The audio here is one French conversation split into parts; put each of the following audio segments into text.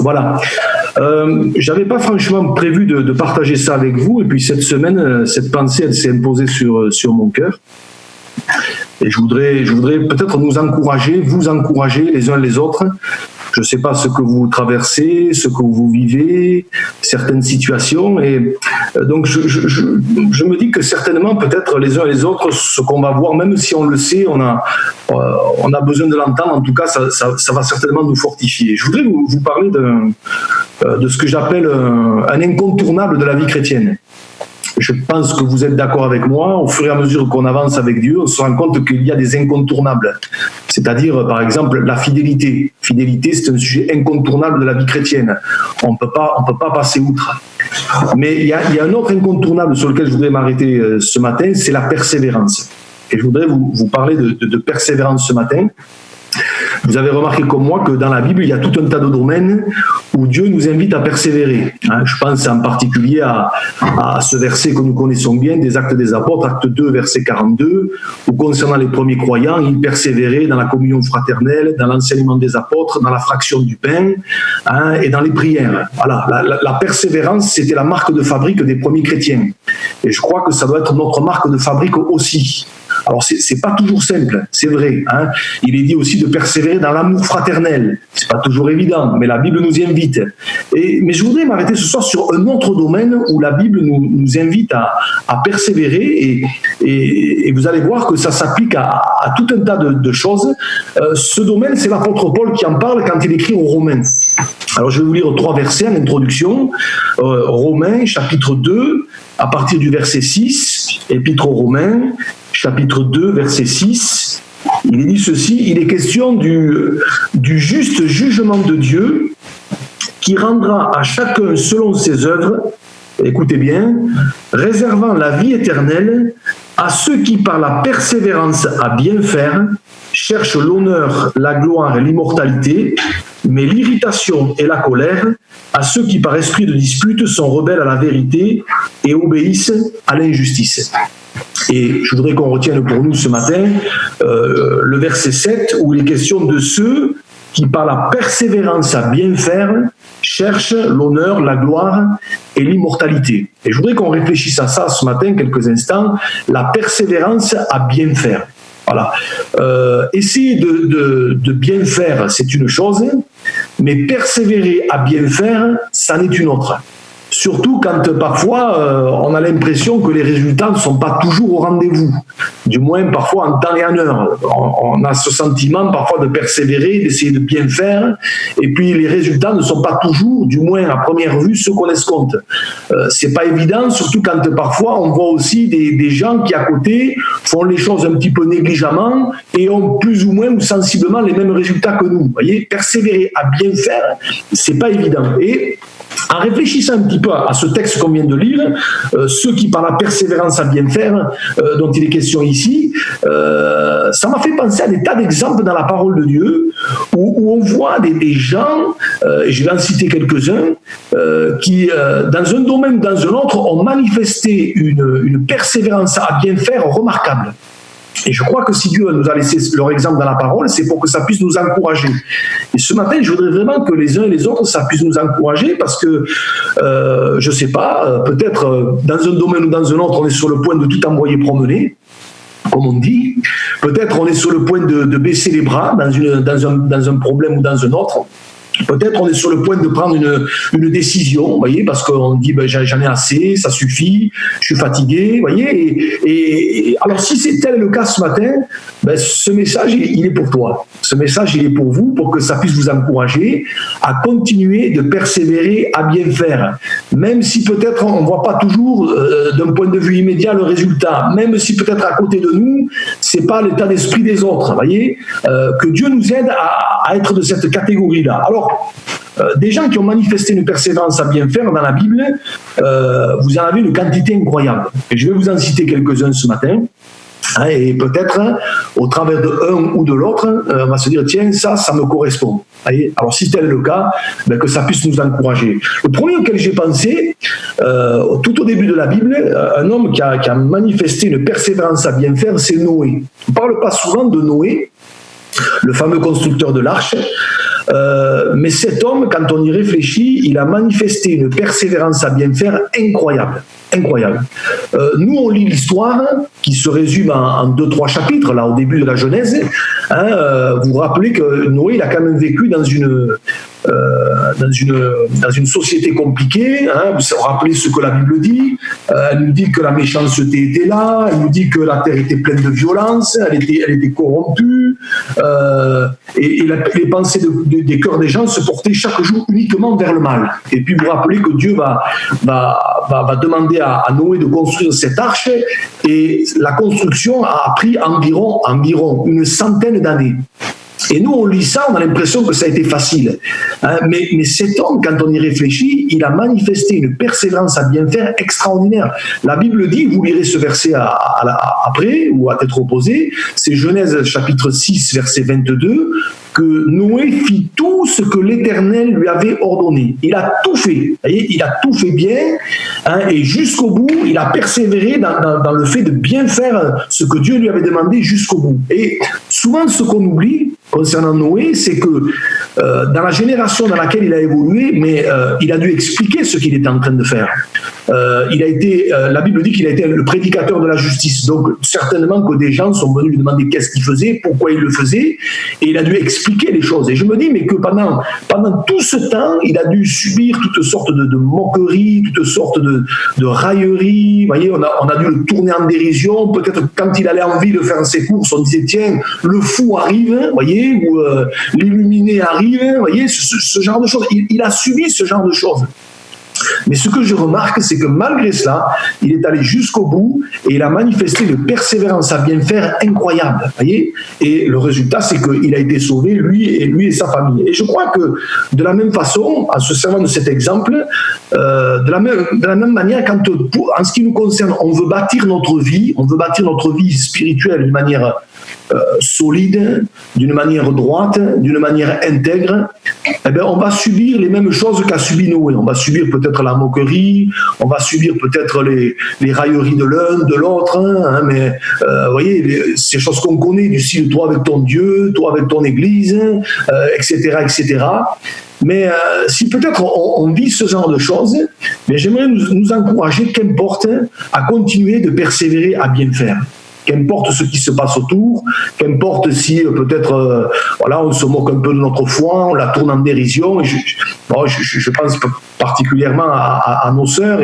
Voilà. J'avais pas franchement prévu de partager ça avec vous, et puis cette semaine, cette pensée, elle s'est imposée sur mon cœur. Et je voudrais peut-être nous encourager, vous encourager les uns les autres. Je ne sais pas ce que vous traversez, ce que vous vivez, certaines situations. Et donc, je me dis que certainement, peut-être les uns et les autres, ce qu'on va voir, même si on le sait, on a besoin de l'entendre. En tout cas, ça va certainement nous fortifier. Je voudrais vous parler de ce que j'appelle un incontournable de la vie chrétienne. Je pense que vous êtes d'accord avec moi. Au fur et à mesure qu'on avance avec Dieu, on se rend compte qu'il y a des incontournables. C'est-à-dire, par exemple, la fidélité. Fidélité, c'est un sujet incontournable de la vie chrétienne. On peut pas passer outre. Mais il y a un autre incontournable sur lequel je voudrais m'arrêter ce matin, c'est la persévérance. Et je voudrais vous parler de persévérance ce matin. Vous avez remarqué comme moi que dans la Bible, il y a tout un tas de domaines où Dieu nous invite à persévérer. Je pense en particulier à ce verset que nous connaissons bien, des Actes des Apôtres, acte 2, verset 42, où concernant les premiers croyants, ils persévéraient dans la communion fraternelle, dans l'enseignement des apôtres, dans la fraction du pain et dans les prières. Voilà, la persévérance, c'était la marque de fabrique des premiers chrétiens. Et je crois que ça doit être notre marque de fabrique aussi. Alors, c'est pas toujours simple, c'est vrai. Il est dit aussi de persévérer dans l'amour fraternel. C'est pas toujours évident, mais la Bible nous y invite. Mais je voudrais m'arrêter ce soir sur un autre domaine où la Bible nous invite à persévérer, et vous allez voir que ça s'applique à tout un tas de choses. Ce domaine, c'est l'apôtre Paul qui en parle quand il écrit aux Romains. Alors, je vais vous lire 3 versets en introduction. Romains, chapitre 2, à partir du verset 6, épître aux Romains, chapitre 2, verset 6, il est dit ceci: il est question du juste jugement de Dieu qui rendra à chacun selon ses œuvres, écoutez bien, réservant la vie éternelle à ceux qui par la persévérance à bien faire cherchent l'honneur, la gloire et l'immortalité, mais l'irritation et la colère à ceux qui par esprit de dispute sont rebelles à la vérité et obéissent à l'injustice. Et je voudrais qu'on retienne pour nous ce matin le verset 7 où il est question de ceux qui par la persévérance à bien faire cherchent l'honneur, la gloire et l'immortalité. Et je voudrais qu'on réfléchisse à ça ce matin quelques instants, la persévérance à bien faire. Voilà. Essayer de bien faire, c'est une chose, mais persévérer à bien faire, ça n'est une autre. Surtout quand parfois on a l'impression que les résultats ne sont pas toujours au rendez-vous, du moins parfois en temps et en heure. On a ce sentiment parfois de persévérer, d'essayer de bien faire, et puis les résultats ne sont pas toujours, du moins à première vue, ceux qu'on escompte. C'est pas évident, surtout quand parfois on voit aussi des gens qui à côté font les choses un petit peu négligemment et ont plus ou moins ou sensiblement les mêmes résultats que nous. Vous voyez, persévérer à bien faire, c'est pas évident. Et en réfléchissant un petit peu à ce texte qu'on vient de lire, ceux qui par la persévérance à bien faire, dont il est question ici, ça m'a fait penser à des tas d'exemples dans la parole de Dieu, où on voit des gens, et je vais en citer quelques-uns, qui, dans un domaine ou dans un autre, ont manifesté une persévérance à bien faire remarquable. Et je crois que si Dieu nous a laissé leur exemple dans la parole, c'est pour que ça puisse nous encourager. Et ce matin, je voudrais vraiment que les uns et les autres, ça puisse nous encourager parce que, je ne sais pas, peut-être dans un domaine ou dans un autre, on est sur le point de tout envoyer promener, comme on dit. Peut-être on est sur le point de baisser les bras dans un problème ou dans un autre. Peut-être on est sur le point de prendre une décision, vous voyez, parce qu'on dit j'en ai assez, ça suffit, je suis fatigué, vous voyez. Et alors si c'est tel le cas ce matin, ce message il est pour toi. Ce message il est pour vous, pour que ça puisse vous encourager à continuer de persévérer à bien faire. Même si peut-être on ne voit pas toujours d'un point de vue immédiat le résultat, même si peut-être à côté de nous, c'est pas l'état d'esprit des autres, vous voyez. Que Dieu nous aide à être de cette catégorie-là. Alors, des gens qui ont manifesté une persévérance à bien faire dans la Bible, vous en avez une quantité incroyable. Et je vais vous en citer quelques-uns ce matin. Et peut-être, au travers de l'un ou de l'autre, on va se dire, tiens, ça me correspond. Alors, si tel est le cas, que ça puisse nous encourager. Le premier auquel j'ai pensé, tout au début de la Bible, un homme qui a manifesté une persévérance à bien faire, c'est Noé. On ne parle pas souvent de Noé, le fameux constructeur de l'arche. Mais cet homme, quand on y réfléchit, il a manifesté une persévérance à bien faire incroyable. Incroyable. Nous, on lit l'histoire qui se résume en 2-3 chapitres, là, au début de la Genèse. Vous vous rappelez que Noé, il a quand même vécu dans une société compliquée. Vous vous rappelez ce que la Bible dit. Elle nous dit que la méchanceté était là, elle nous dit que la terre était pleine de violence, elle était corrompue, et les pensées des cœurs des gens se portaient chaque jour uniquement vers le mal. Et puis vous vous rappelez que Dieu va demander à Noé de construire cette arche, et la construction a pris environ une centaine d'années. Et nous, on lit ça, on a l'impression que ça a été facile. Mais cet homme, quand on y réfléchit, il a manifesté une persévérance à bien faire extraordinaire. La Bible dit, vous lirez ce verset après, ou à tête opposée, c'est Genèse chapitre 6, verset 22, que Noé fit tout ce que l'Éternel lui avait ordonné. Il a tout fait, vous voyez, il a tout fait bien, et jusqu'au bout, il a persévéré dans le fait de bien faire ce que Dieu lui avait demandé jusqu'au bout. Et souvent, ce qu'on oublie concernant Noé, c'est que dans la génération dans laquelle il a évolué, il a dû expliquer ce qu'il était en train de faire. La Bible dit qu'il a été le prédicateur de la justice, donc certainement que des gens sont venus lui demander qu'est-ce qu'il faisait, pourquoi il le faisait, et il a dû expliquer les choses. Et je me dis, mais que pendant tout ce temps, il a dû subir toutes sortes de moqueries, toutes sortes de railleries. Vous voyez, on a dû le tourner en dérision. Peut-être quand il allait en ville faire ses courses, on disait, tiens, le fou arrive, vous voyez, ou l'illuminé arrive, vous voyez, ce genre de choses. Il a subi ce genre de choses. Mais ce que je remarque, c'est que malgré cela, il est allé jusqu'au bout et il a manifesté une persévérance à bien faire incroyable. Voyez, et le résultat, c'est qu'il a été sauvé, lui et sa famille. Et je crois que de la même façon, en se servant de cet exemple, de la même manière, en ce qui nous concerne, on veut bâtir notre vie spirituelle d'une manière solide, d'une manière droite, d'une manière intègre, eh bien, on va subir les mêmes choses qu'a subi Noé. On va subir peut-être la moquerie, on va subir peut-être les railleries de l'un, de l'autre, mais vous voyez, ces choses qu'on connaît, du style toi avec ton Dieu, toi avec ton Église, etc., etc. Mais si peut-être on vit ce genre de choses, mais j'aimerais nous encourager, qu'importe, à continuer de persévérer à bien faire. Qu'importe ce qui se passe autour, qu'importe si peut-être on se moque un peu de notre foi, on la tourne en dérision. Et je pense particulièrement à nos sœurs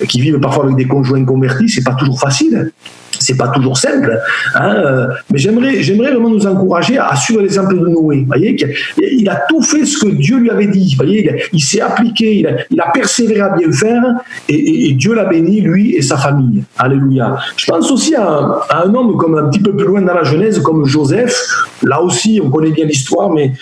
qui vivent parfois avec des conjoints convertis, c'est pas toujours facile. C'est pas toujours simple, mais j'aimerais vraiment nous encourager à suivre l'exemple de Noé. Vous voyez, il a tout fait ce que Dieu lui avait dit. Vous voyez, il s'est appliqué, il a persévéré à bien faire, et Dieu l'a béni, lui et sa famille. Alléluia. Je pense aussi à un homme comme un petit peu plus loin dans la Genèse, comme Joseph. Là aussi, on connaît bien l'histoire, mais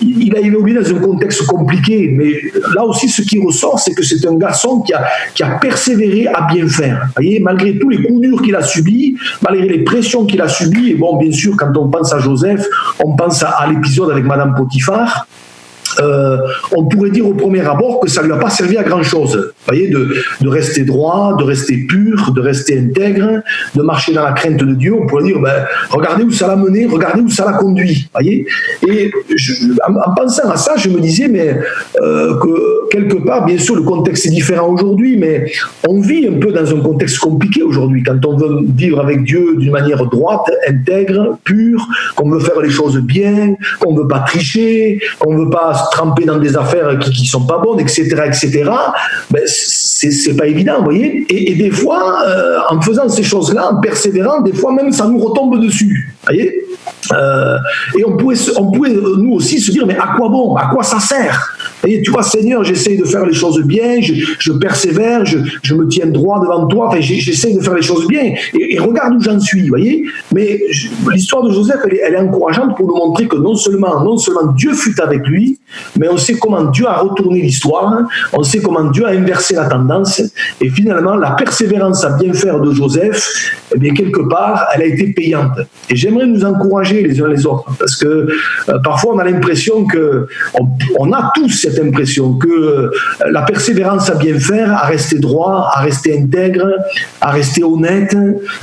il a évolué dans un contexte compliqué, mais là aussi, ce qui ressort, c'est que c'est un garçon qui a persévéré à bien faire. Vous voyez, malgré tous les coups durs qu'il a subis, malgré les pressions qu'il a subies, et bon, bien sûr, quand on pense à Joseph, on pense à l'épisode avec Madame Potiphar. On pourrait dire au premier abord que ça ne lui a pas servi à grand-chose. Vous voyez, de rester droit, de rester pur, de rester intègre, de marcher dans la crainte de Dieu. On pourrait dire, regardez où ça l'a mené, regardez où ça l'a conduit. Vous voyez, et en pensant à ça, je me disais, que quelque part, bien sûr, le contexte est différent aujourd'hui, mais on vit un peu dans un contexte compliqué aujourd'hui. Quand on veut vivre avec Dieu d'une manière droite, intègre, pure, qu'on veut faire les choses bien, qu'on ne veut pas tricher, qu'on ne veut pas tremper dans des affaires qui sont pas bonnes, etc., c'est pas évident, vous voyez. Et des fois, en faisant ces choses-là, en persévérant, des fois même, ça nous retombe dessus, vous voyez. Et on pouvait nous aussi se dire, mais à quoi bon, à quoi ça sert? Et tu vois, Seigneur, j'essaye de faire les choses bien, je persévère, je me tiens droit devant toi, enfin, j'essaye de faire les choses bien, et regarde où j'en suis, vous voyez. Mais l'histoire de Joseph, elle est encourageante pour nous montrer que non seulement Dieu fut avec lui, mais on sait comment Dieu a retourné l'histoire, on sait comment Dieu a inversé la tendance, et finalement, la persévérance à bien faire de Joseph, eh bien, quelque part, elle a été payante. Et j'aimerais nous encourager les uns les autres, parce que parfois on a l'impression que, on a tous cette impression que la persévérance à bien faire, à rester droit, à rester intègre, à rester honnête,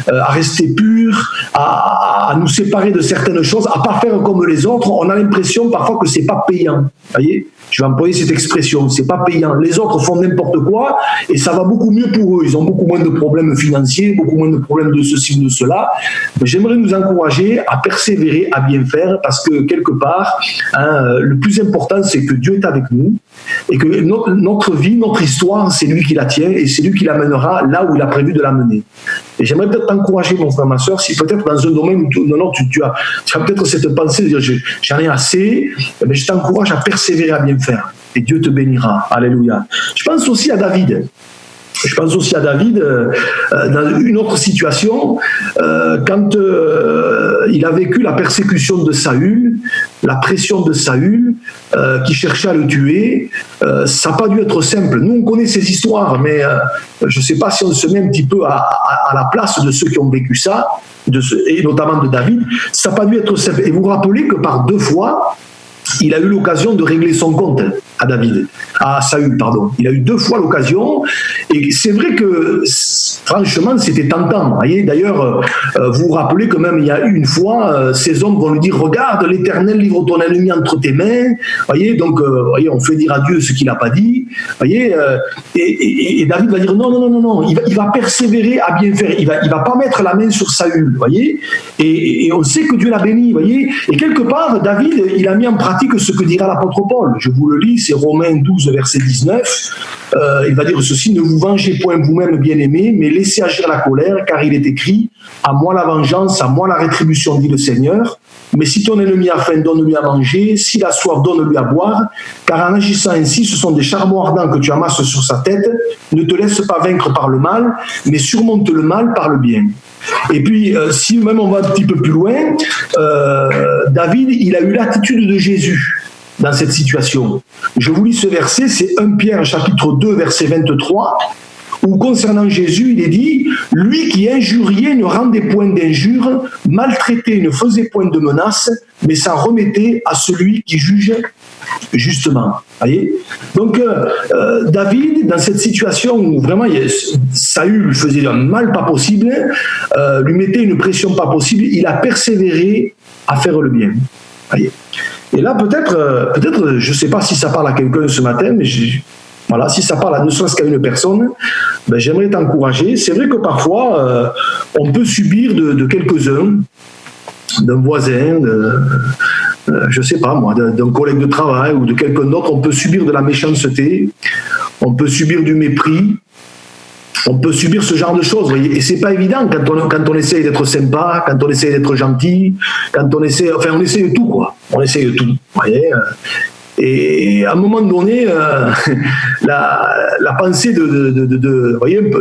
à rester pur, à nous séparer de certaines choses, à pas faire comme les autres, on a l'impression parfois que c'est pas payant. Voyez, je vais employer cette expression, c'est pas payant. Les autres font n'importe quoi et ça va beaucoup mieux pour eux. Ils ont beaucoup moins de problèmes financiers, beaucoup moins de problèmes de ceci ou de cela. Mais j'aimerais nous encourager à persévérer, à bien faire, parce que quelque part, le plus important, c'est que Dieu est avec nous et que notre vie, notre histoire, c'est lui qui la tient et c'est lui qui l'amènera là où il a prévu de l'amener. Et j'aimerais peut-être t'encourager, mon frère, ma soeur, si peut-être dans un domaine où tu as peut-être cette pensée de dire j'en ai assez, mais je t'encourage à persévérer, à bien faire. Et Dieu te bénira. Alléluia. Je pense aussi à David. Dans une autre situation, quand il a vécu la persécution de Saül, la pression de Saül, qui cherchait à le tuer, ça n'a pas dû être simple. Nous, on connaît ces histoires, mais je ne sais pas si on se met un petit peu à la place de ceux qui ont vécu ça, et notamment de David. Ça n'a pas dû être simple. Et vous vous rappelez que par 2 fois, il a eu l'occasion de régler son compte à Saül, pardon. Il a eu 2 fois l'occasion, et c'est vrai que, franchement, c'était tentant. Voyez, d'ailleurs, vous vous rappelez que même il y a une fois, ces hommes vont lui dire, regarde, l'Éternel livre ton ennemi entre tes mains. Voyez, donc, on fait dire à Dieu ce qu'il n'a pas dit. Voyez, et David va dire, non, il va persévérer à bien faire. Il va pas mettre la main sur Saül. Voyez, et on sait que Dieu l'a béni. Voyez, et quelque part, David, il a mis en pratique ce que dira l'apôtre Paul. Je vous le lis, c'est Romains 12, verset 19. Il va dire ceci, ne vous vengez point vous-même, bien-aimés, mais laissez agir la colère, car il est écrit, à moi la vengeance, à moi la rétribution, dit le Seigneur. Mais si ton ennemi a faim, donne-lui à manger, s'il a soif, donne-lui à boire, car en agissant ainsi, ce sont des charbons ardents que tu amasses sur sa tête. Ne te laisse pas vaincre par le mal, mais surmonte le mal par le bien. Et puis, si même on va un petit peu plus loin, David, il a eu l'attitude de Jésus dans cette situation. Je vous lis ce verset, c'est 1 Pierre chapitre 2, verset 23, où concernant Jésus, il est dit « Lui qui injuriait ne rendait point d'injures, maltraitait ne faisait point de menaces, mais s'en remettait à celui qui juge justement. » Voyez ? Donc, David, dans cette situation où vraiment Saül lui faisait un mal pas possible, lui mettait une pression pas possible, il a persévéré à faire le bien. Voyez ? Et là, peut-être, je ne sais pas si ça parle à quelqu'un ce matin, mais voilà, si ça parle à ne serait-ce qu'à une personne, ben, j'aimerais t'encourager. C'est vrai que parfois, on peut subir de quelques-uns, d'un voisin, je ne sais pas moi, d'un collègue de travail ou de quelqu'un d'autre, on peut subir de la méchanceté, on peut subir du mépris, on peut subir ce genre de choses, voyez. Et c'est pas évident quand on essaye d'être sympa, quand on essaye d'être gentil, quand on essaye de tout, quoi. On essaye de tout, voyez. Et à un moment donné, la pensée voyez,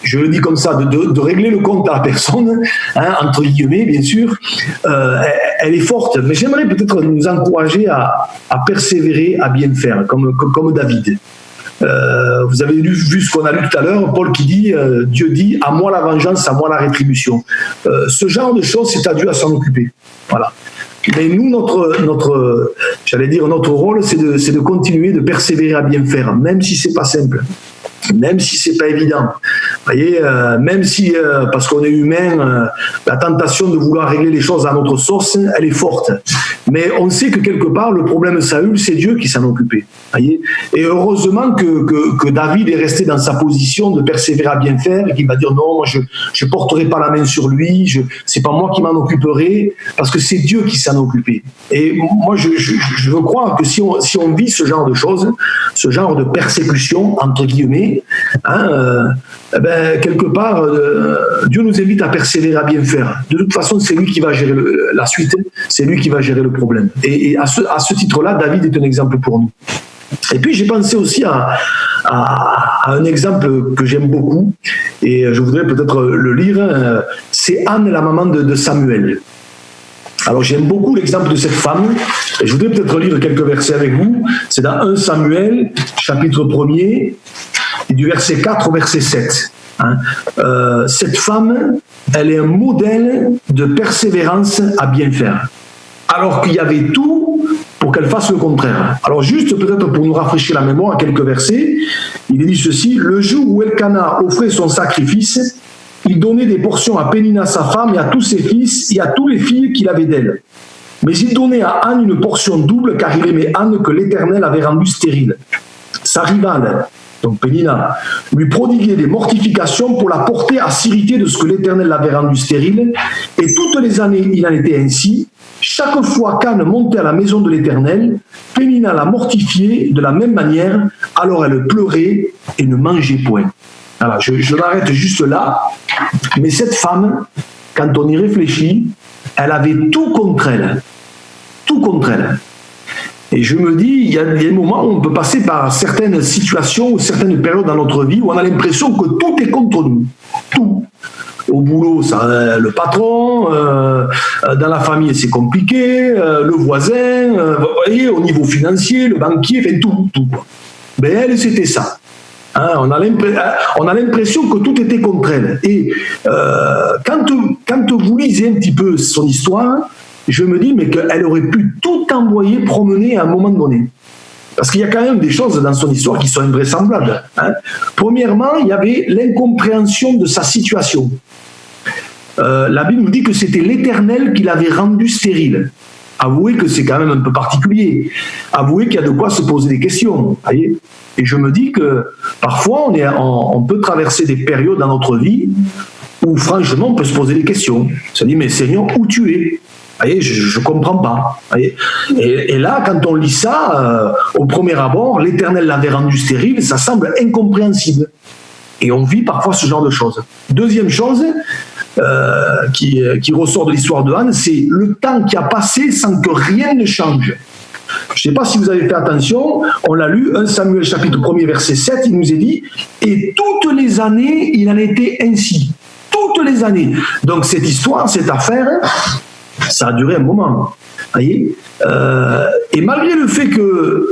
je le dis comme ça, de régler le compte à la personne, hein, entre guillemets, bien sûr, elle est forte. Mais j'aimerais peut-être nous encourager à persévérer, à bien faire, comme David. Vous avez vu ce qu'on a lu tout à l'heure, Paul qui dit, Dieu dit, à moi la vengeance, à moi la rétribution. Ce genre de choses, c'est à Dieu à s'en occuper. Voilà. Mais nous, notre rôle, c'est de continuer de persévérer à bien faire, même si c'est pas simple, même si c'est pas évident. Vous voyez, même si, parce qu'on est humain, la tentation de vouloir régler les choses à notre sauce, elle est forte. Mais on sait que quelque part, le problème de Saül, c'est Dieu qui s'en occupait. Voyez, et heureusement que David est resté dans sa position de persévérer à bien faire et qu'il va dire non, moi je porterai pas la main sur lui, c'est pas moi qui m'en occuperai, parce que c'est Dieu qui s'en occupait. Et moi je veux croire que si on vit ce genre de choses, ce genre de persécution entre guillemets, hein, quelque part Dieu nous invite à persévérer à bien faire. De toute façon, c'est lui qui va gérer la suite, c'est lui qui va gérer le problème. Et à ce titre-là, David est un exemple pour nous. Et puis j'ai pensé aussi à un exemple que j'aime beaucoup, et je voudrais peut-être le lire, c'est Anne, la maman de Samuel. Alors j'aime beaucoup l'exemple de cette femme, et je voudrais peut-être lire quelques versets avec vous. C'est dans 1 Samuel, chapitre 1er, et du verset 4 au verset 7. Hein. Cette femme, elle est un modèle de persévérance à bien faire. Alors qu'il y avait tout pour qu'elle fasse le contraire. Alors juste peut-être pour nous rafraîchir la mémoire, à quelques versets, il est dit ceci: le jour où Elkana offrait son sacrifice, il donnait des portions à Pénina sa femme et à tous ses fils et à toutes les filles qu'il avait d'elle. Mais il donnait à Anne une portion double car il aimait Anne que l'Éternel avait rendue stérile. Sa rivale, donc Pénina, lui prodiguait des mortifications pour la porter à s'irriter de ce que l'Éternel l'avait rendue stérile. Et toutes les années, il en était ainsi. Chaque fois qu'Anne montait à la maison de l'Éternel, Pénina la mortifiait de la même manière, alors elle pleurait et ne mangeait point. Alors, je m'arrête juste là, mais cette femme, quand on y réfléchit, elle avait tout contre elle. Tout contre elle. Et je me dis, il y a des moments où on peut passer par certaines situations ou certaines périodes dans notre vie où on a l'impression que tout est contre nous. Tout. Au boulot, ça, le patron, dans la famille, c'est compliqué, le voisin, vous voyez, au niveau financier, le banquier, enfin tout. Ben elle, c'était ça. Hein, on a l'impression que tout était contre elle. Et quand vous lisez un petit peu son histoire, je me dis mais qu'elle aurait pu tout envoyer promener à un moment donné. Parce qu'il y a quand même des choses dans son histoire qui sont invraisemblables. Hein. Premièrement, il y avait l'incompréhension de sa situation. La Bible nous dit que c'était l'Éternel qui l'avait rendue stérile. Avouez que c'est quand même un peu particulier. Avouez qu'il y a de quoi se poser des questions. Voyez. Et je me dis que parfois, on peut traverser des périodes dans notre vie où franchement, on peut se poser des questions. On se dit, mais Seigneur, où tu es ? Voyez, je ne comprends pas. Voyez. Et là, quand on lit ça, au premier abord, l'Éternel l'avait rendu stérile, ça semble incompréhensible. Et on vit parfois ce genre de choses. Deuxième chose qui ressort de l'histoire de Anne, c'est le temps qui a passé sans que rien ne change. Je ne sais pas si vous avez fait attention, on l'a lu, 1 Samuel chapitre 1er verset 7, il nous est dit « Et toutes les années, il en était ainsi. » Toutes les années. Donc cette histoire, cette affaire, ça a duré un moment. Voyez, et malgré le fait que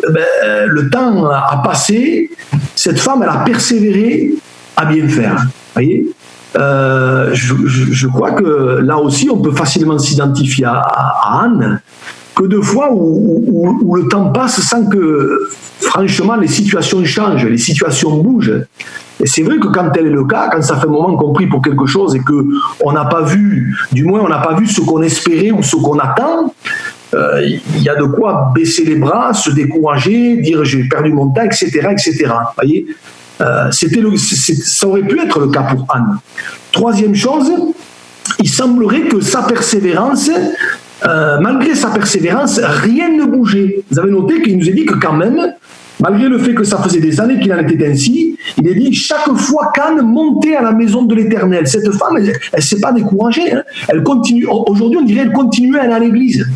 le temps a passé, cette femme, elle a persévéré à bien faire. Voyez, je crois que là aussi, on peut facilement s'identifier à Anne, que de fois où le temps passe sans que, franchement, les situations changent, les situations bougent. Et c'est vrai que quand tel est le cas, quand ça fait un moment qu'on prie pour quelque chose et qu'on n'a pas vu, du moins on n'a pas vu ce qu'on espérait ou ce qu'on attend, il y a de quoi baisser les bras, se décourager, dire j'ai perdu mon temps, etc. etc. Voyez, ça aurait pu être le cas pour Anne. Troisième chose, il semblerait que sa persévérance, malgré sa persévérance, rien ne bougeait. Vous avez noté qu'il nous est dit que quand même, malgré le fait que ça faisait des années qu'il en était ainsi, il est dit chaque fois qu'Anne montait à la maison de l'Éternel, cette femme, elle ne s'est pas découragée. Hein. Elle continue. Aujourd'hui, on dirait qu'elle continuait à aller à l'église.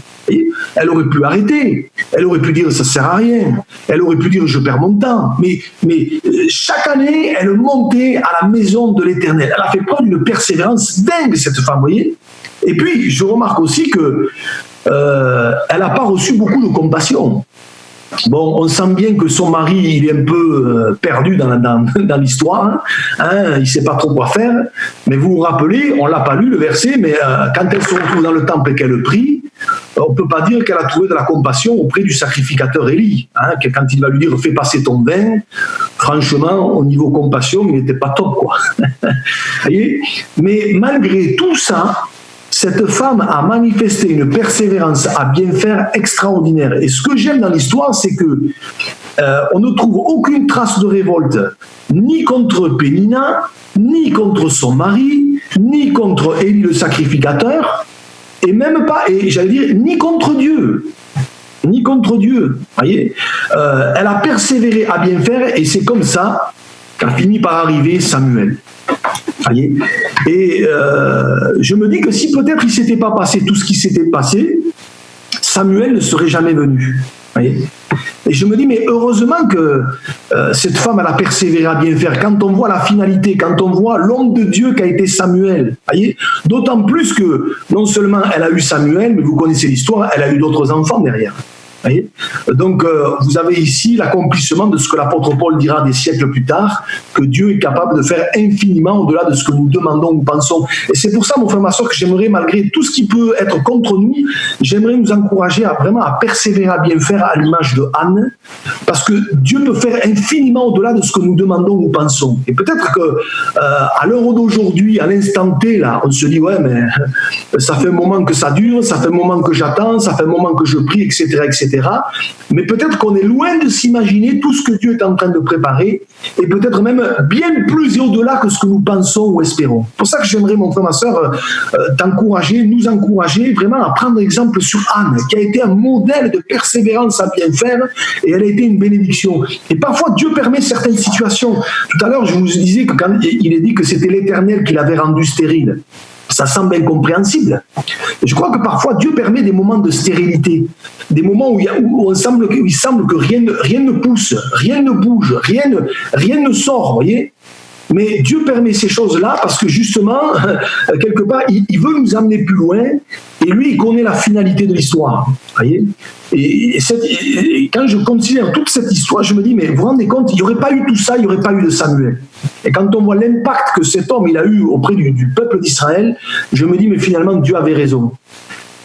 Elle aurait pu arrêter. Elle aurait pu dire ça ne sert à rien. Elle aurait pu dire je perds mon temps. Mais chaque année, elle montait à la maison de l'Éternel. Elle a fait preuve d'une persévérance dingue, cette femme, vous voyez. Et puis, je remarque aussi que elle n'a pas reçu beaucoup de compassion. Bon, on sent bien que son mari, il est un peu perdu dans l'histoire, hein, il ne sait pas trop quoi faire, mais vous vous rappelez, on ne l'a pas lu le verset, mais quand elle se retrouve dans le temple et qu'elle prie, on ne peut pas dire qu'elle a trouvé de la compassion auprès du sacrificateur Élie, hein, que quand il va lui dire « fais passer ton vin », franchement, au niveau compassion, il n'était pas top, quoi. Voyez, mais malgré tout ça, cette femme a manifesté une persévérance à bien faire extraordinaire. Et ce que j'aime dans l'histoire, c'est que on ne trouve aucune trace de révolte, ni contre Pénina, ni contre son mari, ni contre Élie le sacrificateur, et même pas, et j'allais dire, ni contre Dieu. Ni contre Dieu. Voyez, elle a persévéré à bien faire, et c'est comme ça qu'a fini par arriver Samuel. Voyez, et je me dis que si peut-être il ne s'était pas passé tout ce qui s'était passé, Samuel ne serait jamais venu. Voyez, et je me dis, mais heureusement que cette femme, elle a persévéré à bien faire. Quand on voit la finalité, quand on voit l'homme de Dieu qu'a été Samuel, voyez, d'autant plus que non seulement elle a eu Samuel, mais vous connaissez l'histoire, elle a eu d'autres enfants derrière. Voyez, donc, vous avez ici l'accomplissement de ce que l'apôtre Paul dira des siècles plus tard, que Dieu est capable de faire infiniment au-delà de ce que nous demandons ou pensons. Et c'est pour ça, mon frère, ma soeur, que j'aimerais, malgré tout ce qui peut être contre nous, j'aimerais nous encourager vraiment à persévérer, à bien faire, à l'image de Anne, parce que Dieu peut faire infiniment au-delà de ce que nous demandons ou pensons. Et peut-être que à l'heure d'aujourd'hui, à l'instant T, là, on se dit, ouais, mais ça fait un moment que ça dure, ça fait un moment que j'attends, ça fait un moment que je prie, etc., etc. Mais peut-être qu'on est loin de s'imaginer tout ce que Dieu est en train de préparer, et peut-être même bien plus et au-delà que ce que nous pensons ou espérons. C'est pour ça que j'aimerais, mon frère, ma soeur, t'encourager, nous encourager vraiment à prendre exemple sur Anne, qui a été un modèle de persévérance à bien faire, et elle a été une bénédiction. Et parfois, Dieu permet certaines situations. Tout à l'heure, je vous disais que quand il est dit que c'était l'Éternel qui l'avait rendu stérile, ça semble incompréhensible. Et je crois que parfois Dieu permet des moments de stérilité, des moments où il semble que rien ne pousse, rien ne bouge, rien ne sort, voyez. Mais Dieu permet ces choses-là parce que justement, quelque part, il veut nous amener plus loin, et lui, il connaît la finalité de l'histoire, voyez. Et quand je considère toute cette histoire, je me dis, mais vous vous rendez compte, il n'y aurait pas eu tout ça, il n'y aurait pas eu de Samuel. Et quand on voit l'impact que cet homme il a eu auprès du peuple d'Israël, je me dis, mais finalement, Dieu avait raison.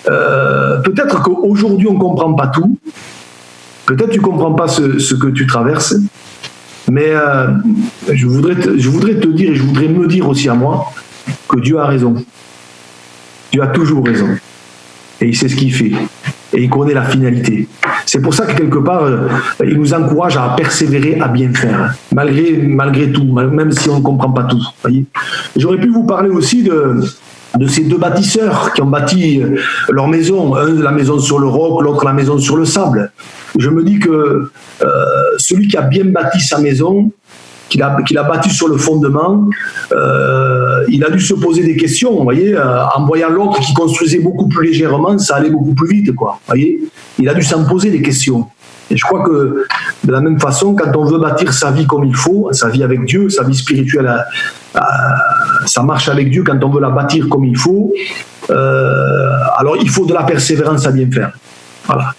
Peut-être qu'aujourd'hui, on ne comprend pas tout. Peut-être que tu ne comprends pas ce que tu traverses. Mais je voudrais te dire, et je voudrais me dire aussi à moi, que Dieu a raison. Dieu a toujours raison. Et il sait ce qu'il fait. Et il connaît la finalité. C'est pour ça que quelque part, il nous encourage à persévérer, à bien faire. Malgré tout, même si on ne comprend pas tout. Voyez. J'aurais pu vous parler aussi de ces deux bâtisseurs qui ont bâti leur maison. Un, la maison sur le roc, l'autre, la maison sur le sable. Je me dis que celui qui a bien bâti sa maison, qu'il a bâti sur le fondement, il a dû se poser des questions, vous voyez, en voyant l'autre qui construisait beaucoup plus légèrement, ça allait beaucoup plus vite, quoi, voyez. Il a dû s'en poser des questions. Et je crois que de la même façon, quand on veut bâtir sa vie comme il faut, sa vie avec Dieu, sa vie spirituelle, ça marche avec Dieu quand on veut la bâtir comme il faut, alors il faut de la persévérance à bien faire. Voilà.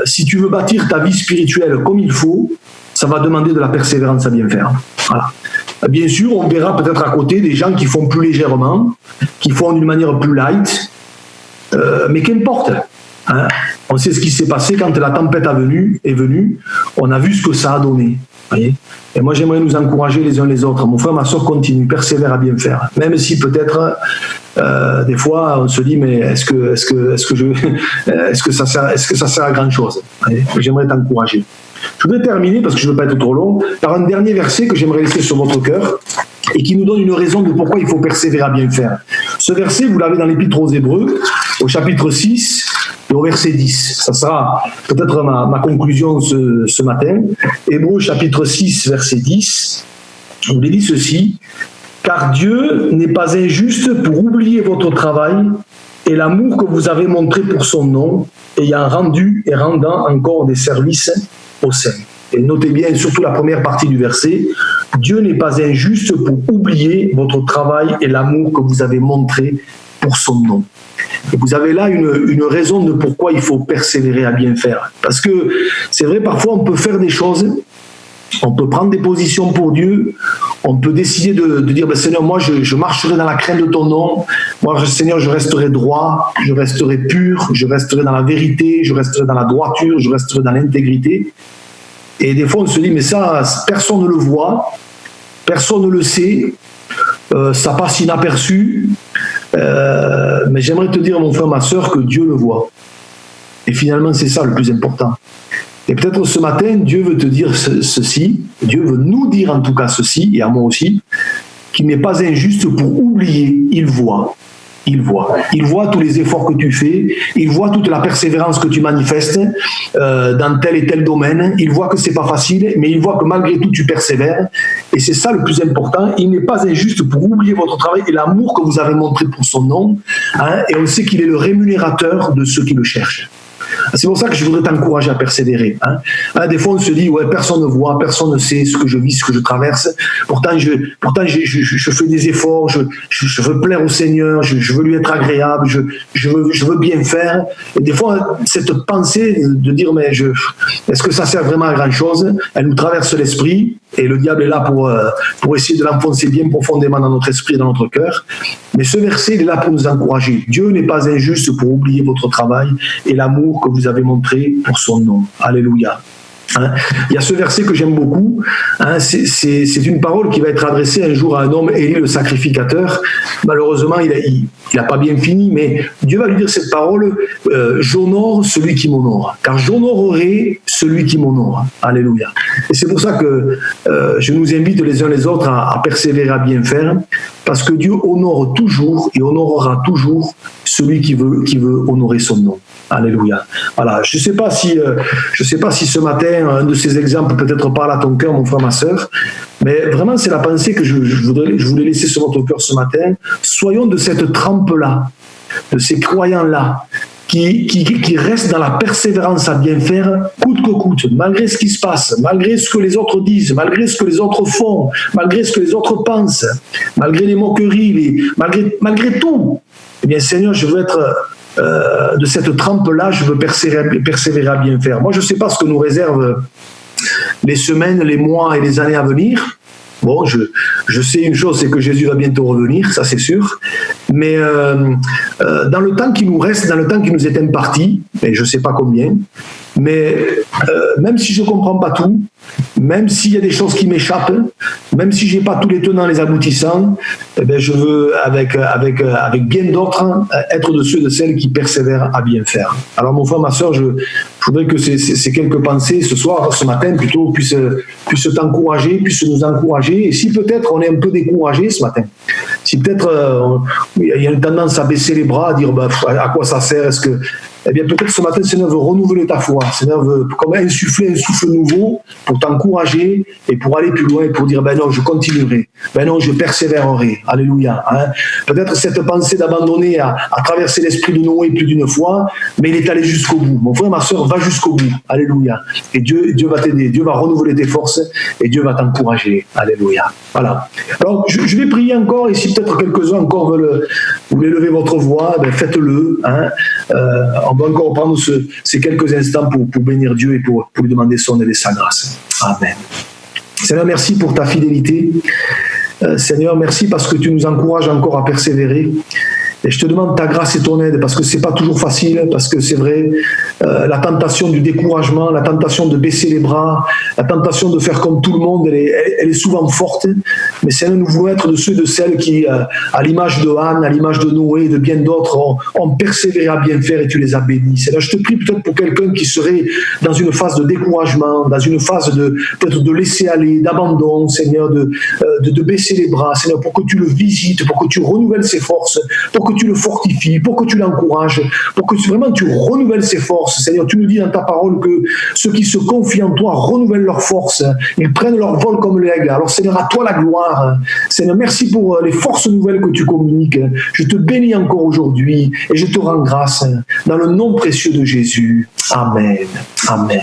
Si tu veux bâtir ta vie spirituelle comme il faut, ça va demander de la persévérance à bien faire. Voilà. Bien sûr, on verra peut-être à côté des gens qui font plus légèrement, qui font d'une manière plus light, mais qu'importe. Hein. On sait ce qui s'est passé quand la tempête est venue, on a vu ce que ça a donné. Voyez. Et moi, j'aimerais nous encourager les uns les autres. Mon frère, ma soeur, continue, persévère à bien faire. Même si peut-être, des fois, on se dit, mais est-ce que ça sert à grand chose? J'aimerais t'encourager. Je voudrais terminer, parce que je ne veux pas être trop long, par un dernier verset que j'aimerais laisser sur votre cœur et qui nous donne une raison de pourquoi il faut persévérer à bien faire. Ce verset, vous l'avez dans l'Épître aux Hébreux, au chapitre 6 et au verset 10. Ça sera peut-être ma conclusion ce matin. Hébreux, chapitre 6, verset 10. Je vous l'ai dit ceci. « Car Dieu n'est pas injuste pour oublier votre travail et l'amour que vous avez montré pour son nom, ayant rendu et rendant encore des services au sein. » Et notez bien, surtout la première partie du verset, « Dieu n'est pas injuste pour oublier votre travail et l'amour que vous avez montré pour son nom. » Et vous avez là une raison de pourquoi il faut persévérer à bien faire. Parce que c'est vrai, parfois on peut faire des choses, on peut prendre des positions pour Dieu, on peut décider de dire, ben, Seigneur, moi je marcherai dans la crainte de ton nom, moi Seigneur, je resterai droit, je resterai pur, je resterai dans la vérité, je resterai dans la droiture, je resterai dans l'intégrité. Et des fois on se dit, mais ça, personne ne le voit, personne ne le sait, ça passe inaperçu, mais j'aimerais te dire, mon frère, ma soeur, que Dieu le voit. Et finalement, c'est ça le plus important. Et peut-être ce matin, Dieu veut te dire ceci, Dieu veut nous dire en tout cas ceci, et à moi aussi, qu'il n'est pas injuste pour oublier, il voit. Il voit. Il voit tous les efforts que tu fais, il voit toute la persévérance que tu manifestes dans tel et tel domaine, il voit que c'est pas facile, mais il voit que malgré tout tu persévères, et c'est ça le plus important. Il n'est pas injuste pour oublier votre travail et l'amour que vous avez montré pour son nom, hein, et on sait qu'il est le rémunérateur de ceux qui le cherchent. C'est pour ça que je voudrais t'encourager à persévérer. Hein. Des fois, on se dit, ouais, personne ne voit, personne ne sait ce que je vis, ce que je traverse. Pourtant, je fais des efforts, je veux plaire au Seigneur, je veux lui être agréable, je veux bien faire. Et des fois, cette pensée de dire, mais est-ce que ça sert vraiment à grand-chose? Elle nous traverse l'esprit, et le diable est là pour essayer de l'enfoncer bien profondément dans notre esprit et dans notre cœur. Mais ce verset, il est là pour nous encourager. Dieu n'est pas injuste pour oublier votre travail et l'amour que vous avez montré pour son nom. Alléluia. Hein, il y a ce verset que j'aime beaucoup, hein, c'est une parole qui va être adressée un jour à un homme, Élie le sacrificateur. Malheureusement, il n'a pas bien fini, mais Dieu va lui dire cette parole, j'honore celui qui m'honore, car j'honorerai celui qui m'honore. Alléluia. Et c'est pour ça que je nous invite les uns les autres à persévérer, à bien faire, parce que Dieu honore toujours et honorera toujours celui qui veut honorer son nom. Alléluia. Voilà. Je ne sais pas si ce matin, un de ces exemples peut-être parle à ton cœur, mon frère, ma sœur, mais vraiment, c'est la pensée que je voulais laisser sur votre cœur ce matin. Soyons de cette trempe-là, de ces croyants-là, qui restent dans la persévérance à bien faire, coûte que coûte, malgré ce qui se passe, malgré ce que les autres disent, malgré ce que les autres font, malgré ce que les autres pensent, malgré les moqueries, malgré tout. Eh bien, Seigneur, je veux être de cette trempe-là, je veux persévérer à bien faire. Moi, je ne sais pas ce que nous réservent les semaines, les mois et les années à venir. Bon, je sais une chose, c'est que Jésus va bientôt revenir, ça c'est sûr. Mais dans le temps qui nous reste, dans le temps qui nous est imparti, et je ne sais pas combien, mais même si je ne comprends pas tout, même s'il y a des choses qui m'échappent, même si je n'ai pas tous les tenants, les aboutissants, eh bien je veux, avec bien d'autres, être de ceux de celles qui persévèrent à bien faire. Alors mon frère, ma soeur, je voudrais que ces quelques pensées ce soir, ce matin plutôt, puissent t'encourager, puissent nous encourager. Et si peut-être on est un peu découragé ce matin, si peut-être il y a une tendance à baisser les bras, à dire à quoi ça sert, est-ce que... Eh bien, peut-être ce matin, le Seigneur veut renouveler ta foi. Le Seigneur veut comme insuffler un souffle nouveau pour t'encourager et pour aller plus loin et pour dire, ben non, je continuerai. Ben non, je persévérerai. Alléluia. Hein? Peut-être cette pensée d'abandonner a traversé l'esprit de Noé plus d'une fois, mais il est allé jusqu'au bout. Mon frère, ma soeur, va jusqu'au bout. Alléluia. Et Dieu va t'aider. Dieu va renouveler tes forces et Dieu va t'encourager. Alléluia. Voilà. Alors, je vais prier encore, et si peut-être quelques-uns encore voulaient lever votre voix, ben faites-le. Hein? On va encore prendre ces quelques instants pour bénir Dieu et pour lui demander son aide et sa grâce. Amen. Seigneur, merci pour ta fidélité. Seigneur, merci parce que tu nous encourages encore à persévérer. Et je te demande ta grâce et ton aide, parce que c'est pas toujours facile, parce que c'est vrai, la tentation du découragement, la tentation de baisser les bras, la tentation de faire comme tout le monde, elle est souvent forte. Mais Seigneur, nous voulons être de ceux de celles qui, à l'image de Anne, à l'image de Noé, de bien d'autres, ont persévéré à bien faire et tu les as bénis. Seigneur, je te prie peut-être pour quelqu'un qui serait dans une phase de découragement, dans une phase peut-être de laisser aller, d'abandon, Seigneur, de baisser les bras, Seigneur, pour que tu le visites, pour que tu renouvelles ses forces, pour que tu le fortifies, pour que tu l'encourages, pour que vraiment tu renouvelles ses forces. Seigneur, tu nous dis dans ta parole que ceux qui se confient en toi renouvellent leurs forces, ils prennent leur vol comme l'aigle. Alors Seigneur, à toi la gloire. Seigneur, merci pour les forces nouvelles que tu communiques. Je te bénis encore aujourd'hui et je te rends grâce dans le nom précieux de Jésus. Amen. Amen.